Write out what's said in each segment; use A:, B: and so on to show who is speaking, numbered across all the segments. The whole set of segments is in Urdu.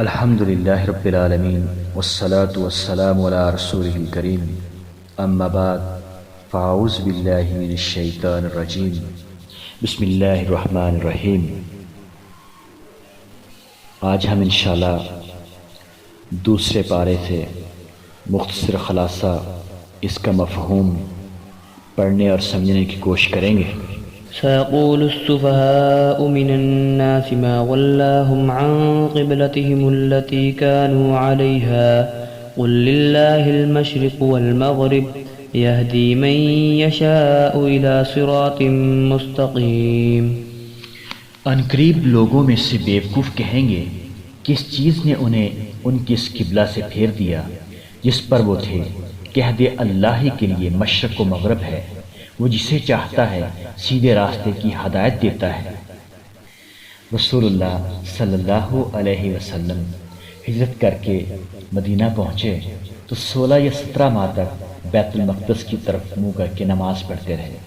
A: الحمد للہ رب العالمین والصلاة والسلام علی رسولہ الکریم اما بعد فاعوذ باللہ من الشیطان الرجیم بسم اللہ الرحمن الرحیم۔ آج ہم انشاءاللہ دوسرے پارے سے مختصر خلاصہ اس کا مفہوم پڑھنے اور سمجھنے کی کوشش کریں گے۔
B: سيقول السفهاء من الناس ما ولاهم عن قبلتهم التي كانوا عليها قل لله المشرق والمغرب يهدي من يشاء إلى صراط مستقيم۔
A: ان قریب لوگوں میں سے بیوقوف کہیں گے کس چیز نے انہیں ان کی اس قبلہ سے پھیر دیا جس پر وہ تھے، کہہ دے اللہ ہی کے لیے مشرق و مغرب ہے، وہ جسے چاہتا ہے سیدھے راستے کی ہدایت دیتا ہے۔ رسول اللہ صلی اللہ علیہ وسلم ہجرت کر کے مدینہ پہنچے تو 16 یا 17 ماہ تک بیت المقدس کی طرف منہ کر کے نماز پڑھتے رہے۔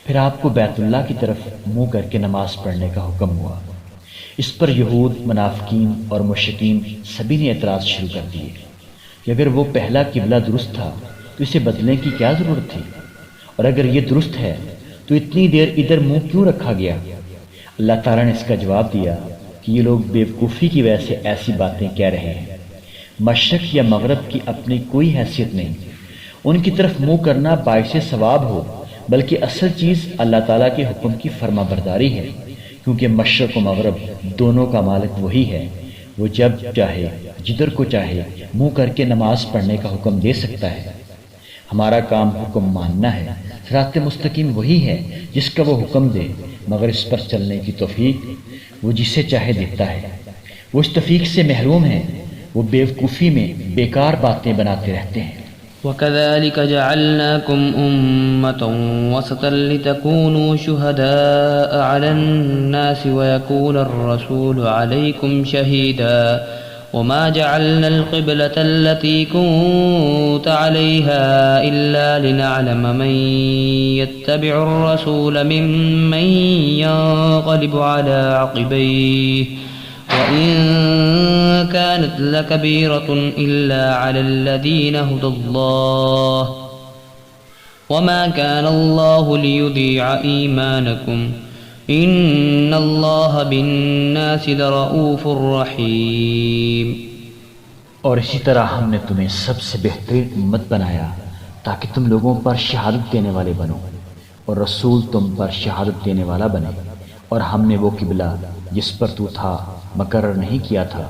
A: پھر آپ کو بیت اللہ کی طرف منہ کر کے نماز پڑھنے کا حکم ہوا۔ اس پر یہود، منافقین اور مشرکین سبھی نے اعتراض شروع کر دیے کہ اگر وہ پہلا قبلہ درست تھا تو اسے بدلنے کی کیا ضرورت تھی، اور اگر یہ درست ہے تو اتنی دیر ادھر منہ کیوں رکھا گیا؟ اللہ تعالیٰ نے اس کا جواب دیا کہ یہ لوگ بیوقوفی کی وجہ سے ایسی باتیں کہہ رہے ہیں۔ مشرق یا مغرب کی اپنی کوئی حیثیت نہیں، ان کی طرف منہ کرنا باعث ثواب ہو، بلکہ اصل چیز اللہ تعالیٰ کے حکم کی فرما برداری ہے، کیونکہ مشرق و مغرب دونوں کا مالک وہی ہے۔ وہ جب چاہے جدھر کو چاہے منہ کر کے نماز پڑھنے کا حکم دے سکتا ہے۔ ہمارا کام حکم ماننا ہے۔ صراط مستقیم وہی ہے جس کا وہ حکم دے، مگر اس پر چلنے کی توفیق وہ جسے چاہے دیتا ہے۔ وہ اس توفیق سے محروم ہیں، وہ بیوقوفی میں بیکار باتیں بناتے رہتے ہیں۔
B: وكذلك جعلناكم أمة وسطا لتكونوا شهداء على الناس ويكون الرسول عليكم شهيدا وما جعلنا القبلة التي كنت عليها إلا لنعلم من يتبع الرسول ممن ينقلب على عقبيه وإن كانت لكبيرة إلا على الذين هدى الله وما كان الله ليضيع إيمانكم إن الله بالناس لرؤوف رحيم۔
A: اور اسی طرح ہم نے تمہیں سب سے بہترین امت بنایا تاکہ تم لوگوں پر شہادت دینے والے بنو اور رسول تم پر شہادت دینے والا بنے۔ اور ہم نے وہ قبلہ جس پر تو تھا مقرر نہیں کیا تھا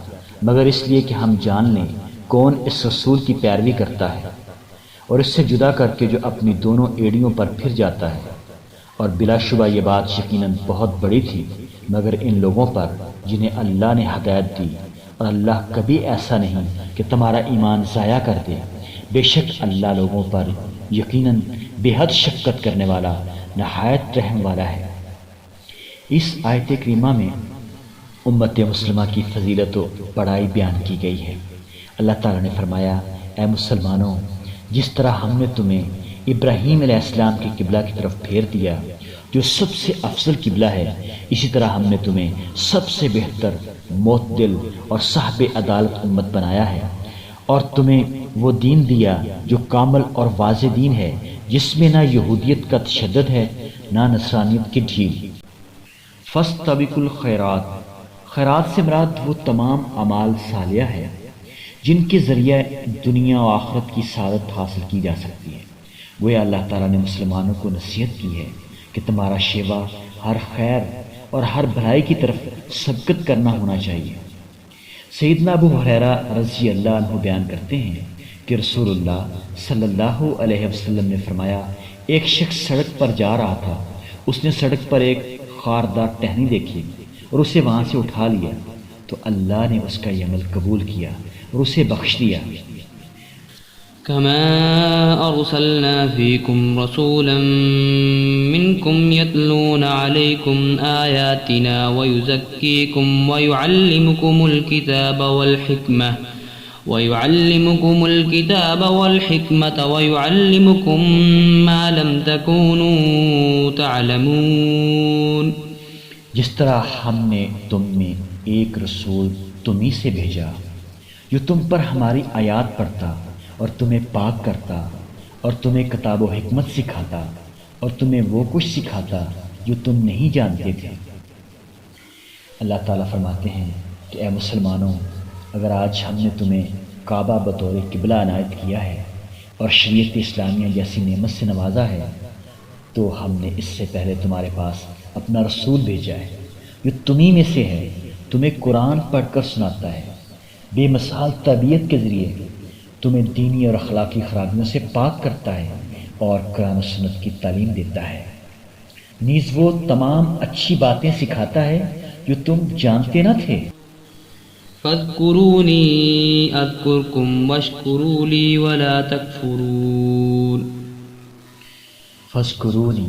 A: مگر اس لیے کہ ہم جان لیں کون اس رسول کی پیروی کرتا ہے اور اس سے جدا کر کے جو اپنی دونوں ایڑیوں پر پھر جاتا ہے۔ اور بلا شبہ یہ بات یقیناً بہت بڑی تھی مگر ان لوگوں پر جنہیں اللہ نے ہدایت دی، اور اللہ کبھی ایسا نہیں کہ تمہارا ایمان ضائع کر دے۔ بے شک اللہ لوگوں پر یقیناً بے حد شفقت کرنے والا، نہایت رحم والا ہے۔ اس آیت کریمہ میں امت مسلمہ کی فضیلت و بڑائی بیان کی گئی ہے۔ اللہ تعالیٰ نے فرمایا، اے مسلمانوں، جس طرح ہم نے تمہیں ابراہیم علیہ السلام کے قبلہ کی طرف پھیر دیا جو سب سے افضل قبلہ ہے، اسی طرح ہم نے تمہیں سب سے بہتر، معتدل اور صاحب عدالت امت بنایا ہے، اور تمہیں وہ دین دیا جو کامل اور واضح دین ہے، جس میں نہ یہودیت کا تشدد ہے نہ نصرانیت کی ڈھیل۔ فاستبقوا الخیرات، خیرات سے مراد وہ تمام اعمال صالحہ ہے جن کے ذریعے دنیا و آخرت کی سعادت حاصل کی جا سکتی ہے۔ گویا اللہ تعالیٰ نے مسلمانوں کو نصیحت کی ہے کہ تمہارا شیوا ہر خیر اور ہر بھلائی کی طرف سبقت کرنا ہونا چاہیے۔ سیدنا ابو ہریرہ رضی اللہ عنہ بیان کرتے ہیں کہ رسول اللہ صلی اللہ علیہ وسلم نے فرمایا، ایک شخص سڑک پر جا رہا تھا، اس نے سڑک پر ایک خاردار ٹہنی دیکھی اور اسے وہاں سے اٹھا لیا تو اللہ نے اس کا یہ عمل قبول کیا اور اسے بخش دیا۔
B: كما أرسلنا فيكم رسولا منكم يتلون عليكم آياتنا ويزكيكم ويعلمكم الكتاب والحكمة ويعلمكم ما لم تكونوا تعلمون۔
A: جس طرح ہم نے تم میں ایک رسول تم ہی سے بھیجا، جو تم پر ہماری آیات پڑھتا اور تمہیں پاک کرتا اور تمہیں کتاب و حکمت سکھاتا اور تمہیں وہ کچھ سکھاتا جو تم نہیں جانتے تھے۔ اللہ تعالیٰ فرماتے ہیں کہ اے مسلمانوں، اگر آج ہم نے تمہیں کعبہ بطور قبلہ عنایت کیا ہے اور شریعت اسلامیہ جیسی نعمت سے نوازا ہے، تو ہم نے اس سے پہلے تمہارے پاس اپنا رسول بھیجا ہے جو تمہیں میں سے ہے، تمہیں قرآن پڑھ کر سناتا ہے، بے مثال تربیت کے ذریعے تمہیں دینی اور اخلاقی خرابیوں سے پاک کرتا ہے اور قرآن و سنت کی تعلیم دیتا ہے، نیز وہ تمام اچھی باتیں سکھاتا ہے جو تم جانتے نہ تھے۔
B: فاذکرونی اذکرکم واشکروا لی ولا تکفرون۔
A: فاذکرونی،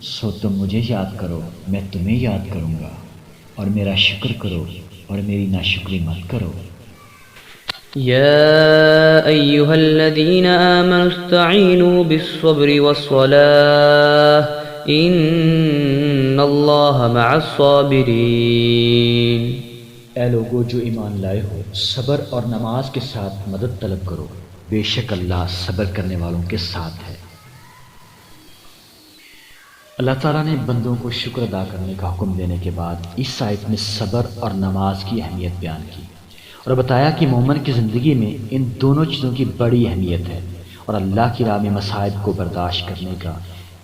A: سو تم مجھے یاد کرو، میں تمہیں یاد کروں گا، اور میرا شکر کرو اور میری ناشکری مت کرو۔
B: يا أيها الذين آمنوا استعينوا بالصبر والصلاة إن الله مع الصابرين۔
A: اے لوگو جو ایمان لائے ہو، صبر اور نماز کے ساتھ مدد طلب کرو، بے شک اللہ صبر کرنے والوں کے ساتھ ہے۔ اللہ تعالیٰ نے بندوں کو شکر ادا کرنے کا حکم دینے کے بعد اس آیت میں صبر اور نماز کی اہمیت بیان کی اور بتایا کہ مومن کی زندگی میں ان دونوں چیزوں کی بڑی اہمیت ہے، اور اللہ کی راہ میں مصائب کو برداشت کرنے کا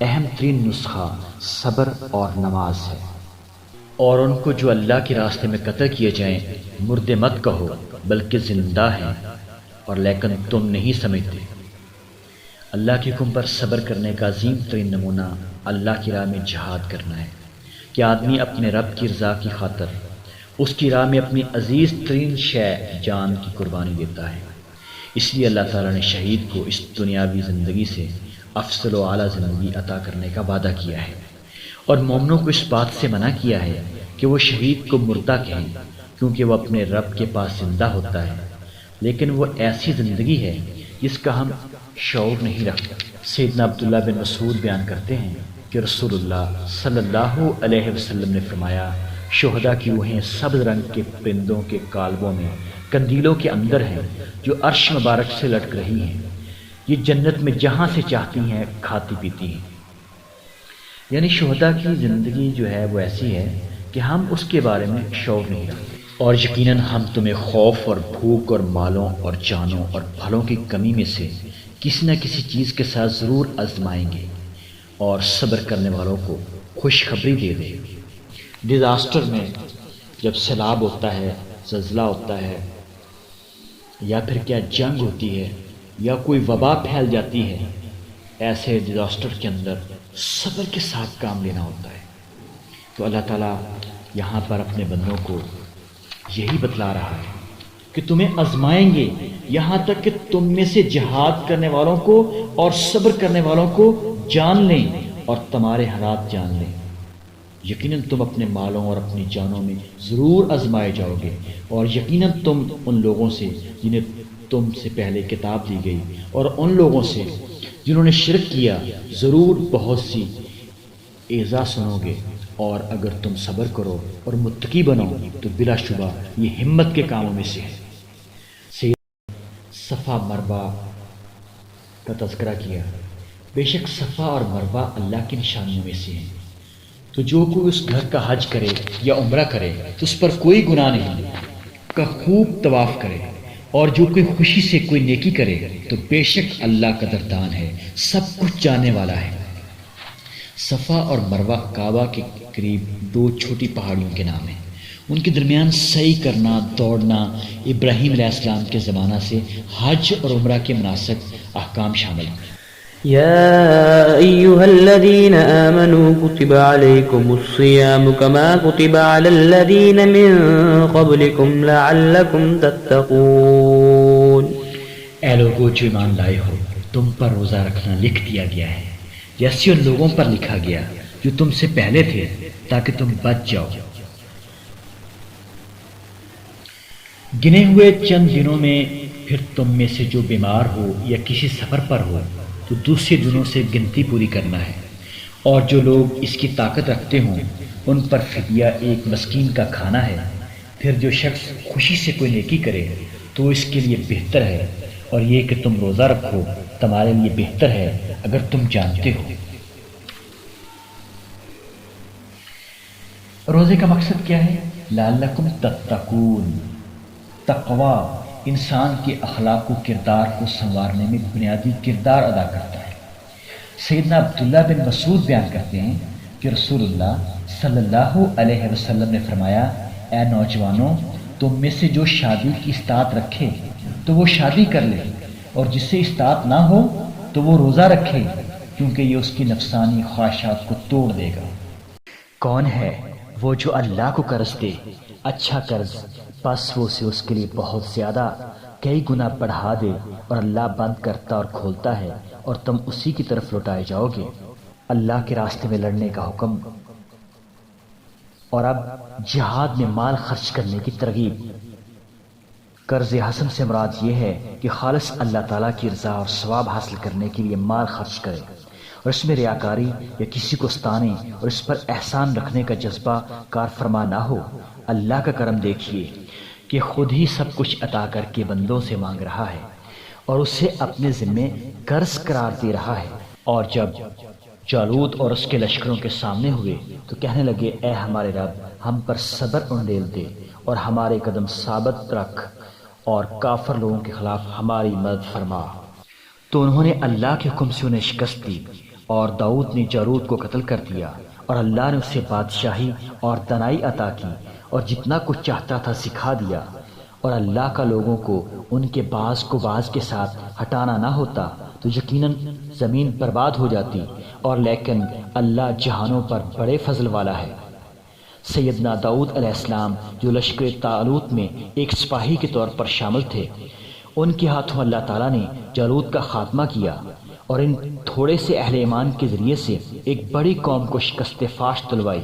A: اہم ترین نسخہ صبر اور نماز ہے۔ اور ان کو جو اللہ کے راستے میں قتل کیے جائیں مردے مت کہو بلکہ زندہ ہیں، اور لیکن تم نہیں سمجھتے۔ اللہ کے حکم پر صبر کرنے کا عظیم ترین نمونہ اللہ کی راہ میں جہاد کرنا ہے کہ آدمی اپنے رب کی رضا کی خاطر اس کی راہ میں اپنی عزیز ترین شے جان کی قربانی دیتا ہے۔ اس لیے اللہ تعالیٰ نے شہید کو اس دنیاوی زندگی سے افضل و اعلیٰ زندگی عطا کرنے کا وعدہ کیا ہے، اور مومنوں کو اس بات سے منع کیا ہے کہ وہ شہید کو مردہ کہیں، کیونکہ وہ اپنے رب کے پاس زندہ ہوتا ہے، لیکن وہ ایسی زندگی ہے جس کا ہم شعور نہیں رکھتے۔ سیدنا عبداللہ بن مسعود بیان کرتے ہیں کہ رسول اللہ صلی اللہ علیہ وسلم نے فرمایا، شہداء کی روحیں سبز رنگ کے پرندوں کے کالبوں میں قندیلوں کے اندر ہیں جو عرش مبارک سے لٹک رہی ہیں، یہ جنت میں جہاں سے چاہتی ہیں کھاتی پیتی ہیں۔ یعنی شہداء کی زندگی جو ہے وہ ایسی ہے کہ ہم اس کے بارے میں شعور نہیں رکھتے، اور یقیناً ہم تمہیں خوف اور بھوک اور مالوں اور جانوں اور پھلوں کی کمی میں سے کسی نہ کسی چیز کے ساتھ ضرور آزمائیں گے، اور صبر کرنے والوں کو خوشخبری دے دیں۔ ڈیزاسٹر میں جب سیلاب ہوتا ہے، زلزلہ ہوتا ہے، یا پھر کیا جنگ ہوتی ہے یا کوئی وبا پھیل جاتی ہے، ایسے ڈیزاسٹر کے اندر صبر کے ساتھ کام لینا ہوتا ہے۔ تو اللہ تعالیٰ یہاں پر اپنے بندوں کو یہی بتلا رہا ہے کہ تمہیں آزمائیں گے، یہاں تک کہ تم میں سے جہاد کرنے والوں کو اور صبر کرنے والوں کو جان لیں اور تمہارے حالات جان لیں۔ یقیناً تم اپنے مالوں اور اپنی جانوں میں ضرور آزمائے جاؤ گے، اور یقیناً تم ان لوگوں سے جنہیں تم سے پہلے کتاب دی گئی اور ان لوگوں سے جنہوں نے شرک کیا ضرور بہت سی ایذا سنو گے، اور اگر تم صبر کرو اور متقی بنو تو بلا شبہ یہ ہمت کے کاموں میں سے ہے۔ صفا مروہ کا تذکرہ کیا، بے شک صفا اور مروہ اللہ کی نشانیوں میں سے ہیں، تو جو کوئی اس گھر کا حج کرے یا عمرہ کرے تو اس پر کوئی گناہ نہیں کا خوب طواف کرے، اور جو کوئی خوشی سے کوئی نیکی کرے تو بے شک اللہ قدردان ہے، سب کچھ جاننے والا ہے۔ صفا اور مروہ کعبہ کے قریب دو چھوٹی پہاڑیوں کے نام ہیں، ان کے درمیان سعی کرنا، دوڑنا ابراہیم علیہ السلام کے زمانہ سے حج اور عمرہ کے مناسک احکام شامل ہیں۔
B: يا أيها الذين آمنوا كتب عليكم الصيام كما كتب على الذين من قبلكم لعلكم تتقون۔
A: اے لوگو جو ایمان لائے ہو، تم پر روزہ رکھنا لکھ دیا گیا ہے جیسے ان لوگوں پر لکھا گیا جو تم سے پہلے تھے، تاکہ تم بچ جاؤ۔ گنے ہوئے چند دنوں میں پھر تم میں سے جو بیمار ہو یا کسی سفر پر ہو تو دوسرے دنوں سے گنتی پوری کرنا ہے، اور جو لوگ اس کی طاقت رکھتے ہوں ان پر فدیہ ایک مسکین کا کھانا ہے، پھر جو شخص خوشی سے کوئی نیکی کرے تو اس کے لیے بہتر ہے، اور یہ کہ تم روزہ رکھو تمہارے لیے بہتر ہے اگر تم جانتے ہو۔ روزے کا مقصد کیا ہے؟ لعلکم تتقون۔ تقوی انسان کے اخلاق و کردار کو سنوارنے میں بنیادی کردار ادا کرتا ہے۔ سیدنا عبداللہ بن مسعود بیان کرتے ہیں کہ رسول اللہ صلی اللہ علیہ وسلم نے فرمایا، اے نوجوانوں، تم میں سے جو شادی کی استطاعت رکھے تو وہ شادی کر لے، اور جس سے استطاعت نہ ہو تو وہ روزہ رکھے، کیونکہ یہ اس کی نفسانی خواہشات کو توڑ دے گا۔ کون ہے وہ جو اللہ کو قرض دے اچھا قرض، بس وہ اسے اس کے لیے بہت زیادہ کئی گنا بڑھا دے، اور اللہ بند کرتا اور کھولتا ہے اور تم اسی کی طرف لوٹائے جاؤ گے۔ اللہ کے راستے میں لڑنے کا حکم، اور اب جہاد میں مال خرچ کرنے کی ترغیب۔ قرض حسن سے مراد یہ ہے کہ خالص اللہ تعالیٰ کی رضا اور ثواب حاصل کرنے کے لیے مال خرچ کرے، اور اس میں ریاکاری یا کسی کو ستانے اور اس پر احسان رکھنے کا جذبہ کار فرما نہ ہو۔ اللہ کا کرم دیکھیے کہ خود ہی سب کچھ عطا کر کے بندوں سے مانگ رہا ہے اور اسے اپنے ذمے قرض قرار دے رہا ہے۔ اور جب جالوت اور اس کے لشکروں کے سامنے ہوئے تو کہنے لگے، اے ہمارے رب، ہم پر صبر انڈیل دے اور ہمارے قدم ثابت رکھ اور کافر لوگوں کے خلاف ہماری مدد فرما۔ تو انہوں نے اللہ کے حکم سے انہیں شکست دی، اور داؤد نے جالوت کو قتل کر دیا، اور اللہ نے اسے بادشاہی اور دانائی عطا کی، اور جتنا کچھ چاہتا تھا سکھا دیا۔ اور اللہ کا لوگوں کو ان کے بعض کو بعض کے ساتھ ہٹانا نہ ہوتا تو یقیناً زمین برباد ہو جاتی، اور لیکن اللہ جہانوں پر بڑے فضل والا ہے۔ سیدنا داؤد علیہ السلام جو لشکر طالوت میں ایک سپاہی کے طور پر شامل تھے، ان کے ہاتھوں اللہ تعالیٰ نے جالوت کا خاتمہ کیا، اور ان تھوڑے سے اہل ایمان کے ذریعے سے ایک بڑی قوم کو شکست فاش دلوائی۔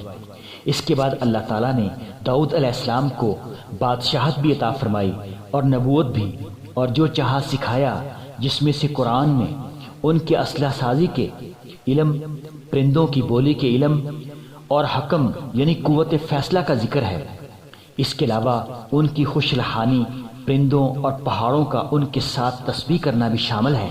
A: اس کے بعد اللہ تعالیٰ نے داؤد علیہ السلام کو بادشاہت بھی عطا فرمائی اور نبوت بھی، اور جو چاہا سکھایا، جس میں سے قرآن میں ان کے اسلحہ سازی کے علم، پرندوں کی بولی کے علم اور حکم یعنی قوت فیصلہ کا ذکر ہے۔ اس کے علاوہ ان کی خوش لحانی پرندوں اور پہاڑوں کا ان کے ساتھ تسبیح کرنا بھی شامل ہے۔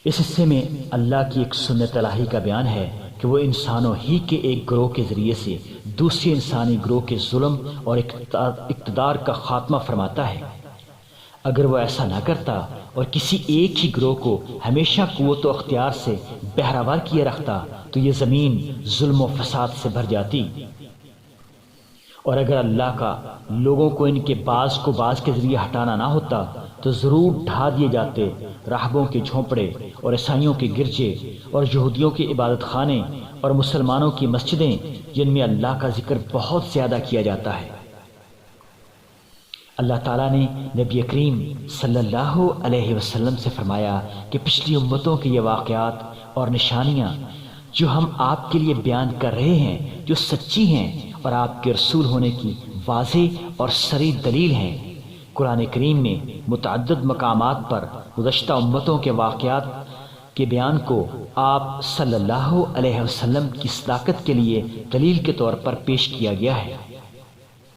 A: اس حصے میں اللہ کی ایک سنت الہی کا بیان ہے کہ وہ انسانوں ہی کے ایک گروہ کے ذریعے سے دوسرے انسانی گروہ کے ظلم اور اقتدار کا خاتمہ فرماتا ہے۔ اگر وہ ایسا نہ کرتا اور کسی ایک ہی گروہ کو ہمیشہ قوت و اختیار سے بہراور کیے رکھتا تو یہ زمین ظلم و فساد سے بھر جاتی، اور اگر اللہ کا لوگوں کو ان کے بعض کو بعض کے ذریعے ہٹانا نہ ہوتا تو ضرور ڈھا دیے جاتے راہبوں کے جھونپڑے اور عیسائیوں کے گرجے اور یہودیوں کے عبادت خانے اور مسلمانوں کی مسجدیں، جن میں اللہ کا ذکر بہت زیادہ کیا جاتا ہے۔ اللہ تعالیٰ نے نبی کریم صلی اللہ علیہ وسلم سے فرمایا کہ پچھلی امتوں کے یہ واقعات اور نشانیاں جو ہم آپ کے لیے بیان کر رہے ہیں، جو سچی ہیں اور آپ کے رسول ہونے کی واضح اور صریح دلیل ہیں۔ قرآن کریم میں متعدد مقامات پر گزشتہ امتوں کے واقعات کے بیان کو آپ صلی اللہ علیہ وسلم کی صداقت کے لیے دلیل کے طور پر پیش کیا گیا ہے۔